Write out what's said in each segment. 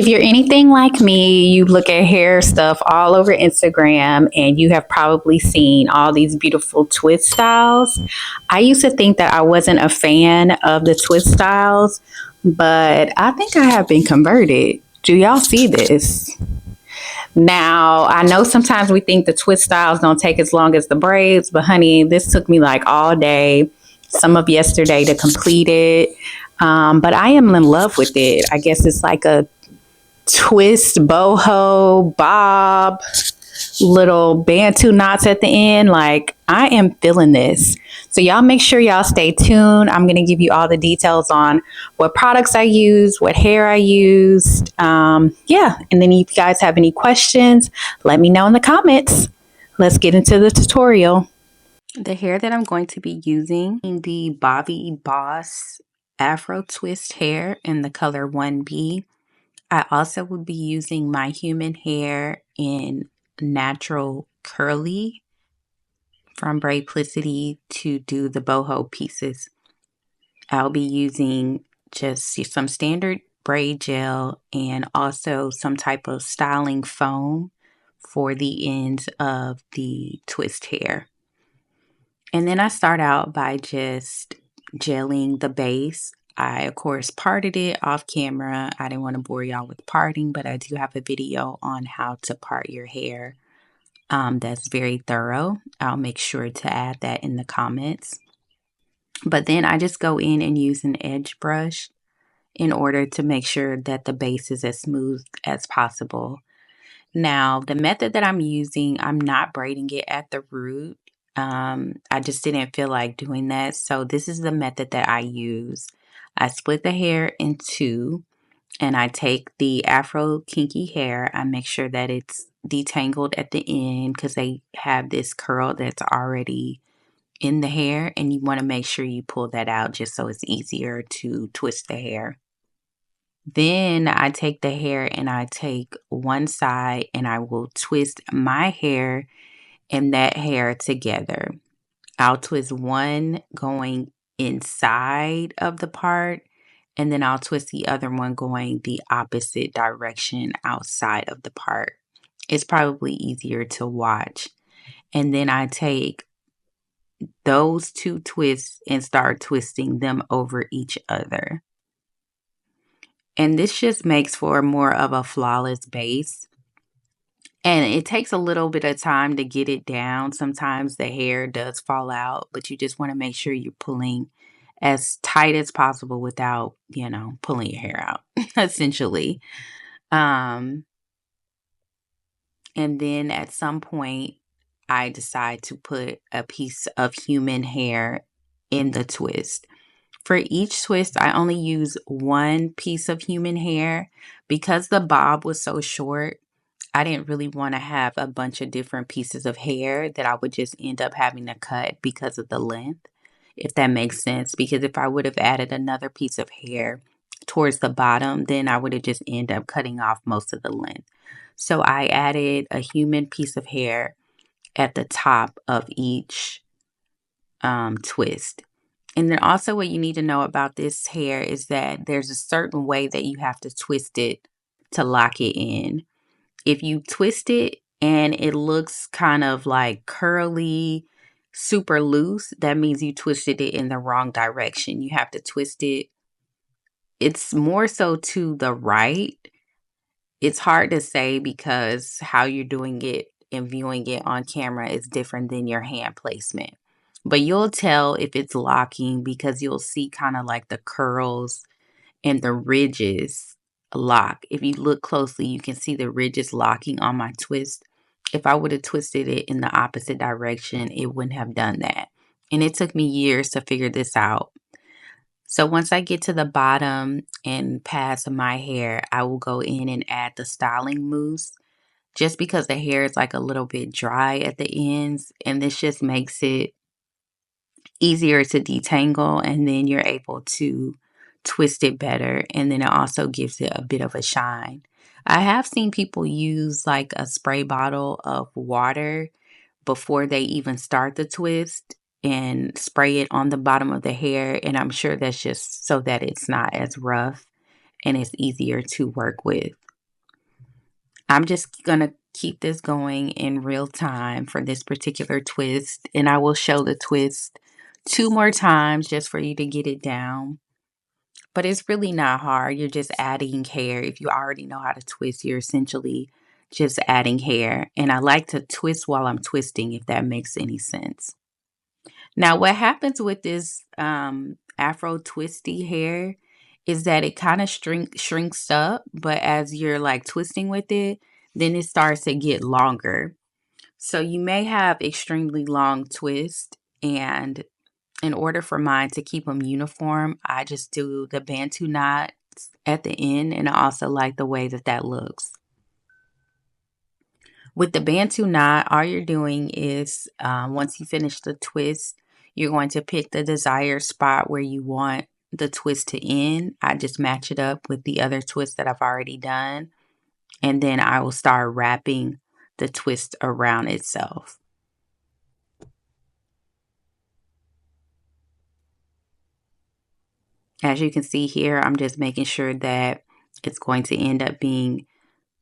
If you're anything like me, you look at hair stuff all over Instagram and you have probably seen all these beautiful twist styles. I used to think that I wasn't a fan of the twist styles, but I think I have been converted. Do y'all see this? Now, I know sometimes we think the twist styles don't take as long as the braids, but honey, this took me like all day, some of yesterday to complete it. But I am in love with it. I guess it's like a twist, boho, bob, little Bantu knots at the end. Like, I am feeling this. So, y'all make sure y'all stay tuned. I'm going to give you all the details on what products I used, what hair I used. Yeah. And then if you guys have any questions, let me know in the comments. Let's get into the tutorial. The hair that I'm going to be using is the Bobby Boss Afro Twist hair in the color 1B. I also will be using my human hair in natural curly from Braidplicity to do the boho pieces. I'll be using just some standard braid gel and also some type of styling foam for the ends of the twist hair. And then I start out by just gelling the base. I, of course, parted it off camera. I didn't want to bore y'all with parting, but I do have a video on how to part your hair that's very thorough. I'll make sure to add that in the comments. But then I just go in and use an edge brush in order to make sure that the base is as smooth as possible. Now, the method that I'm using, I'm not braiding it at the root. I just didn't feel like doing that. So this is the method that I use. I split the hair in two and I take the afro kinky hair. I make sure that it's detangled at the end because they have this curl that's already in the hair and you want to make sure you pull that out just so it's easier to twist the hair. Then I take the hair and I take one side and I will twist my hair and that hair together. I'll twist one going inside of the part and then I'll twist the other one going the opposite direction outside of the part. It's probably easier to watch. And then I take those two twists and start twisting them over each other. And this just makes for more of a flawless base. And it takes a little bit of time to get it down. Sometimes the hair does fall out, but you just want to make sure you're pulling as tight as possible without, pulling your hair out, essentially. And then at some point, I decide to put a piece of human hair in the twist. For each twist, I only use one piece of human hair. Because the bob was so short, I didn't really want to have a bunch of different pieces of hair that I would just end up having to cut because of the length, if that makes sense. Because if I would have added another piece of hair towards the bottom, then I would have just ended up cutting off most of the length. So I added a human piece of hair at the top of each twist. And then also what you need to know about this hair is that there's a certain way that you have to twist it to lock it in. If you twist it and it looks kind of like curly, super loose, that means you twisted it in the wrong direction. You have to twist it. It's more so to the right. It's hard to say because how you're doing it and viewing it on camera is different than your hand placement. But you'll tell if it's locking because you'll see kind of like the curls and the ridges lock. If you look closely, you can see the ridges locking on my twist. If I would have twisted it in the opposite direction, it wouldn't have done that. And it took me years to figure this out. So once I get to the bottom and past my hair, I will go in and add the styling mousse just because the hair is like a little bit dry at the ends. And this just makes it easier to detangle and then you're able to twist it better. And then it also gives it a bit of a shine. I have seen people use like a spray bottle of water before they even start the twist and spray it on the bottom of the hair. And I'm sure that's just so that it's not as rough and it's easier to work with. I'm just going to keep this going in real time for this particular twist. And I will show the twist 2 more times just for you to get it down. But it's really not hard. You're just adding hair. If you already know how to twist, you're essentially just adding hair. And I like to twist while I'm twisting, if that makes any sense. Now, what happens with this afro twisty hair is that it kind of shrinks up, but as you're like twisting with it, then it starts to get longer. So you may have extremely long twists, and in order for mine to keep them uniform, I just do the Bantu knots at the end, and I also like the way that that looks. With the Bantu knot, all you're doing is once you finish the twist, you're going to pick the desired spot where you want the twist to end. I just match it up with the other twist that I've already done, and then I will start wrapping the twist around itself. As you can see here, I'm just making sure that it's going to end up being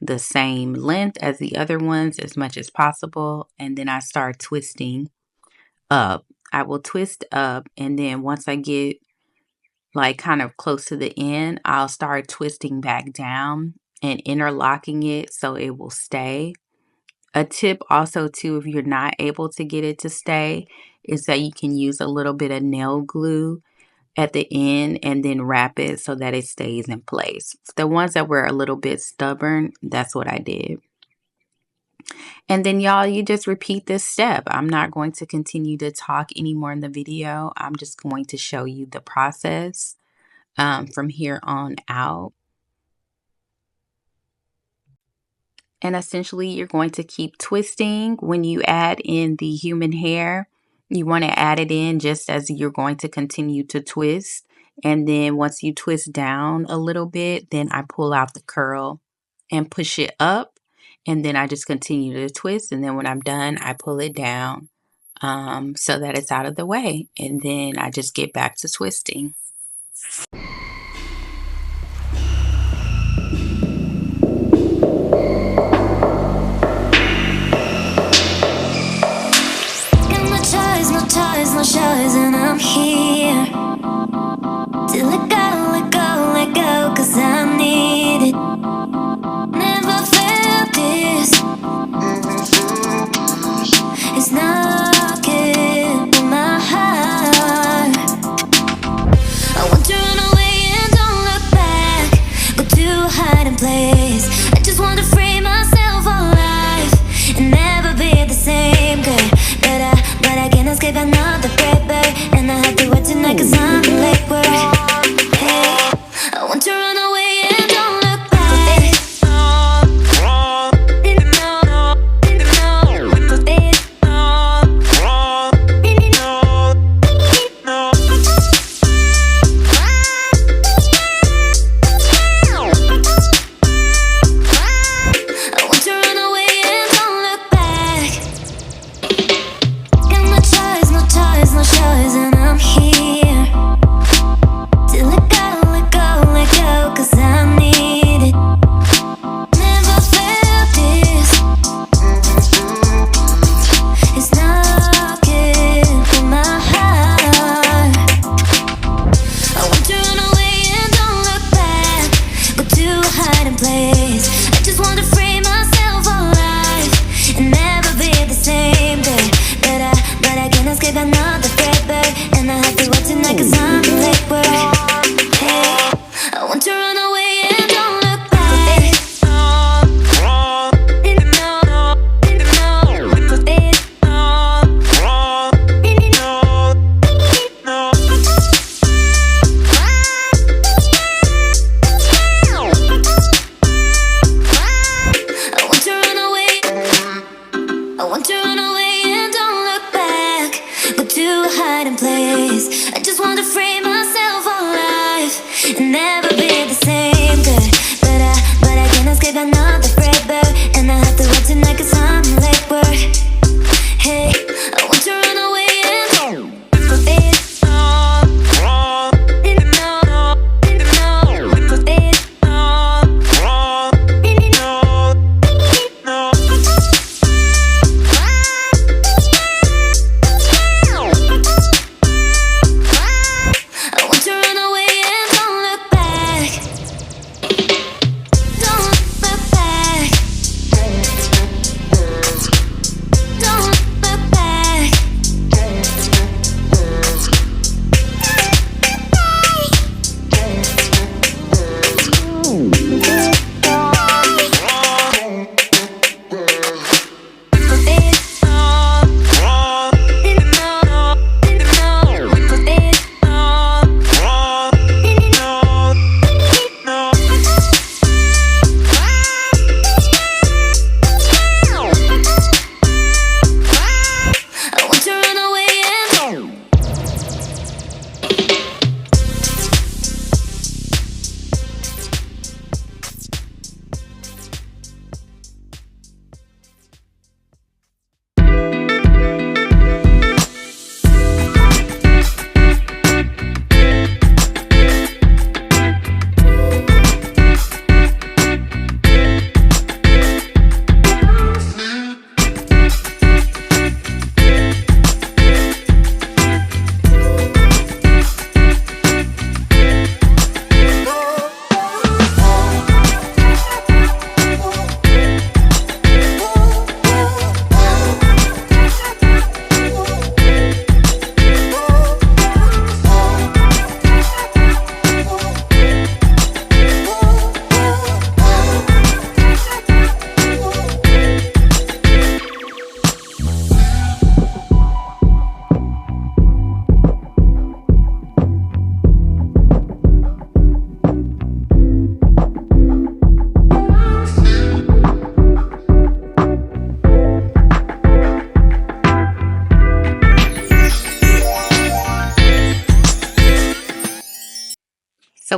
the same length as the other ones as much as possible. And then I start twisting up. I will twist up, and then once I get like kind of close to the end, I'll start twisting back down and interlocking it so it will stay. A tip also too, if you're not able to get it to stay, is that you can use a little bit of nail glue at the end and then wrap it so that it stays in place. The ones that were a little bit stubborn, that's what I did. And then y'all, you just repeat this step. I'm not going to continue to talk anymore in the video. I'm just going to show you the process from here on out. And essentially, you're going to keep twisting. When you add in the human hair, you want to add it in just as you're going to continue to twist. And then once you twist down a little bit, then I pull out the curl and push it up. And then I just continue to twist. And then when I'm done, I pull it down so that it's out of the way. And then I just get back to twisting. No choice, and I'm here to let go, cause I need it. Never felt this. It's knocking on my heart. I want to run away and don't look back, go to hide in place. I just want to free myself alive and never be the same girl. But I can't escape another paper, and I have to work tonight cause I'm late work. Hey, I want to run away and don't look back.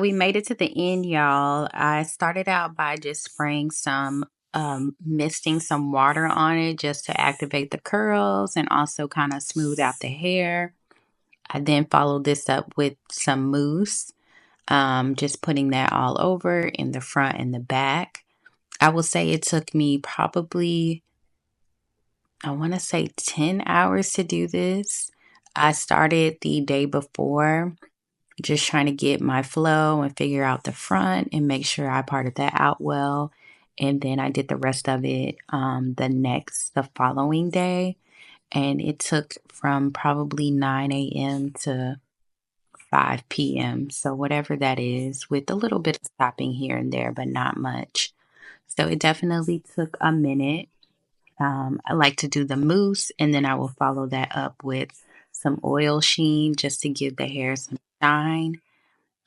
we made it to the end, y'all. I started out by just spraying some, misting some water on it just to activate the curls and also kind of smooth out the hair. I then followed this up with some mousse, just putting that all over in the front and the back. I will say it took me probably, I want to say 10 hours to do this. I started the day before just trying to get my flow and figure out the front and make sure I parted that out well. And then I did the rest of it the following day. And it took from probably 9 a.m. to 5 p.m. So, whatever that is, with a little bit of stopping here and there, but not much. So, it definitely took a minute. I like to do the mousse, and then I will follow that up with some oil sheen just to give the hair some shine.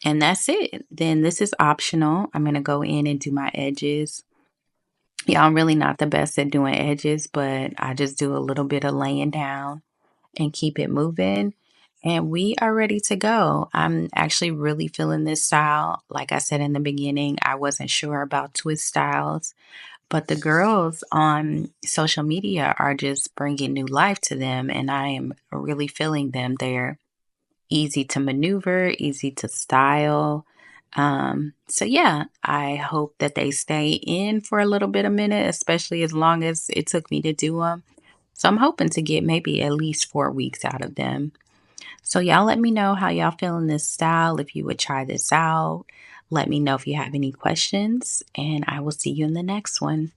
And that's it. Then this is optional. I'm going to go in and do my edges. Yeah, I'm really not the best at doing edges, but I just do a little bit of laying down and keep it moving. And we are ready to go. I'm actually really feeling this style. Like I said in the beginning, I wasn't sure about twist styles, but the girls on social media are just bringing new life to them. And I am really feeling them. They're easy to maneuver, easy to style. So yeah, I hope that they stay in for a little bit a minute, especially as long as it took me to do them. So I'm hoping to get maybe at least 4 weeks out of them. So y'all let me know how y'all feeling this style, if you would try this out. Let me know if you have any questions, and I will see you in the next one.